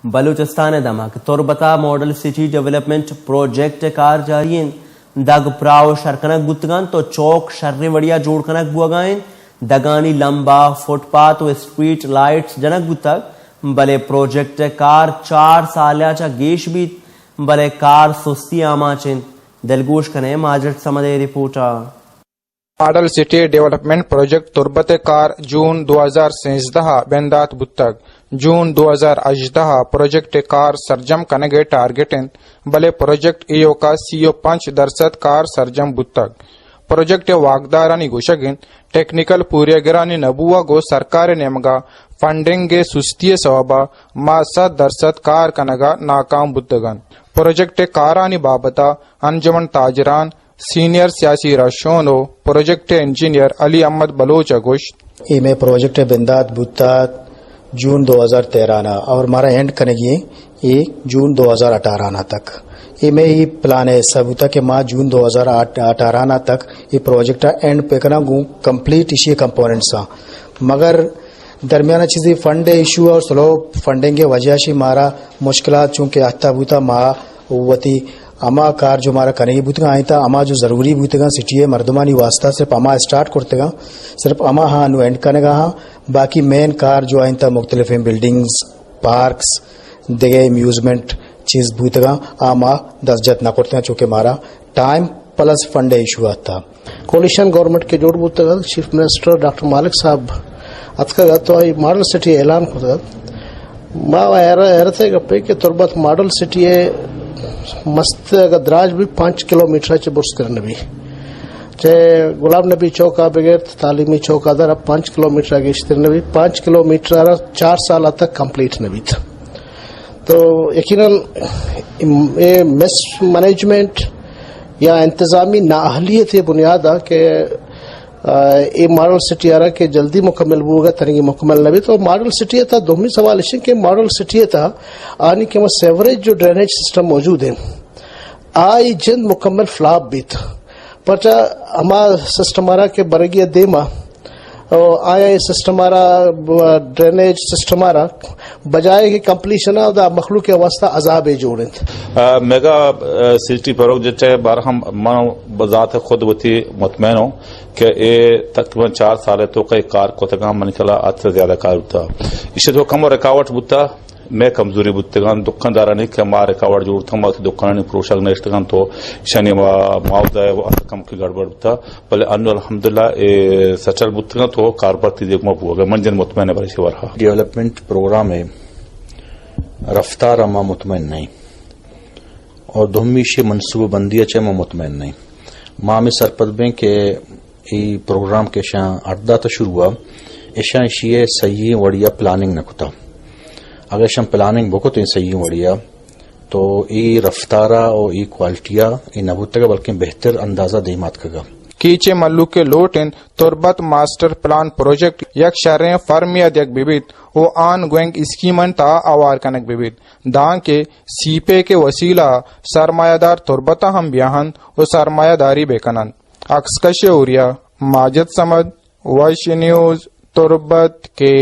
بلوچستان دما کہ تربتا model city development project کار جارین دگ پراو شرکنک گتگان تو چوک شر وڑیا جوڑ کنک بوگائن دگانی لمبا فٹ پاتھ و اسٹریٹ لائٹس جنک گتگ بلے پروجیکٹ کار 4 سالیا چا گیش بیت بلے کار سستی آماچن دلگوش کنے ماجد سمدے رپورٹا model city development project Turbat کار جون 2013 بندات بتگ جون 2018 پروجیکٹ کار سرجم کنگے ٹارگیٹن بلے پروجیکٹ ایو کا 35% کار سرجم بتگ پروجیکٹ واگدارانی گوشگن ٹیکنیکل پورے گرانی نبوہ گو سرکار نیمگا فنڈنگ گے سستی سوابا ما 100% کار کنگا ناکام بتگن پروجیکٹ کارانی بابتا انجمن تاجران سینئر سیاسی راشونو پروجیکٹ انجینئر علی احمد بلوچ گوشت یہ میں پروجیکٹ بندات بوتا جون 2013 اور ہمارا اینڈ کرنے گی یہ جون 2018 تک یہ میں یہ پلان ہے ایسا ہوتا کہ ماں جون 2018 تک یہ پروجیکٹ اینڈ پہ کرنا گوں کمپلیٹ اسی کمپوننٹس مگر درمیانہ چیزیں فنڈ ایشو اور سلو فنڈنگ کے وجہ سے ہمارا مشکلات چونکہ آتا بوتا ماں وتی اما کار جو ہمارا کرنے بوتگا آئی تھا اما جو ضروری بوتگا سٹی ہے مردمانی واسطہ صرف اما اسٹارٹ کرتے گا صرف اما ہاں نو اینڈ کرنے گا ہاں باقی مین کار جو آئی تھا مختلف بلڈنگز پارکس دیگے امیوزمنٹ چیز بوتگا اما دستجت نہ کرتے ہیں چونکہ ہمارا ٹائم پلس فنڈ ایشو آتا کولیشن گورنمنٹ کے جوڑ بوتگا چیف منسٹر ڈاکٹر مالک صاحب اتکا تو ماڈل سٹی اعلان ہوتا ماں حیرت ہے گپے کہ تربت ماڈل سٹی ہے مست دراج بھی 5 کلومیٹر چ برس کرنے بھی چاہے غلام نبی چوکا بغیر تعلیمی چوکا در اب 5 کلومیٹر آگے اشترنے بھی 5 کلومیٹر 4 سال تک کمپلیٹ نبی تھا تو یقیناً مس مینجمنٹ یا انتظامی نااہلیت یہ بنیاد ہے کہ یہ ماڈل سٹی آ رہا کہ جلدی مکمل ہوگا ترنگی مکمل نبی تو ماڈل سٹی تھا دومی سوال اس کہ ماڈل سٹی تھا آنی کہ وہ سیوریج جو ڈرینیج سسٹم موجود ہے آئی جند مکمل فلاب بھی تھا پرچا ہما سسٹم آ رہا کہ برگی دیما آیا یہ سسٹم آ رہا ڈرینیج سسٹم آ رہا بجائے کہ کمپلیشن دا مخلوق کے واسطہ عذاب جوڑیں میگا سٹی پروجیکٹ بار ہم بذات خود وتی مطمئن ہوں کہ یہ تقریباً 4 سال تو کئی کار کو تگام من کلا آج سے زیادہ کار ہوتا اسے تو کم رکاوٹ بوتا میں کمزوری بوتگان دکاندارانی کہ ما رکاوٹ جوڑتا ہوں دکان پروشک نشتگان تو شنی معاوضہ کم کی گڑبڑ بوتا بلے انو الحمدللہ سچل بوتگان تو کاربار تیزی کو مبوگا منجن مطمئن بڑی سی ورہا ڈیولپمنٹ پروگرام ہے رفتار اما مطمئن نہیں اور دومیشی منصوبہ بندی اچھے میں مطمئن نہیں ماں میں سرپد بیں کہ یہ پروگرام کے شاں اردہ تا شروع ہوا ایشاں ایشیے صحیح وڑیا پلاننگ نہ کتا اگر شاں پلاننگ بکو تو صحیح وڑیا تو ای رفتارہ اور ای کوالٹیا ای نبوت کا بلکہ بہتر اندازہ دیمات کا کیچے ملو کے لوٹن تربت ماسٹر پلان پروجیکٹ یک شریں فرمی دیکھ بیبیت او آن گوئنگ اسکیمن تا آوار کنک بیبیت دان کے سی پے کے وسیلہ سرمایہ دار تربتا ہم بیاہن و سرمایہ داری بیکنن اکسکش اوریا ماجد سمد وائش نیوز تربت کے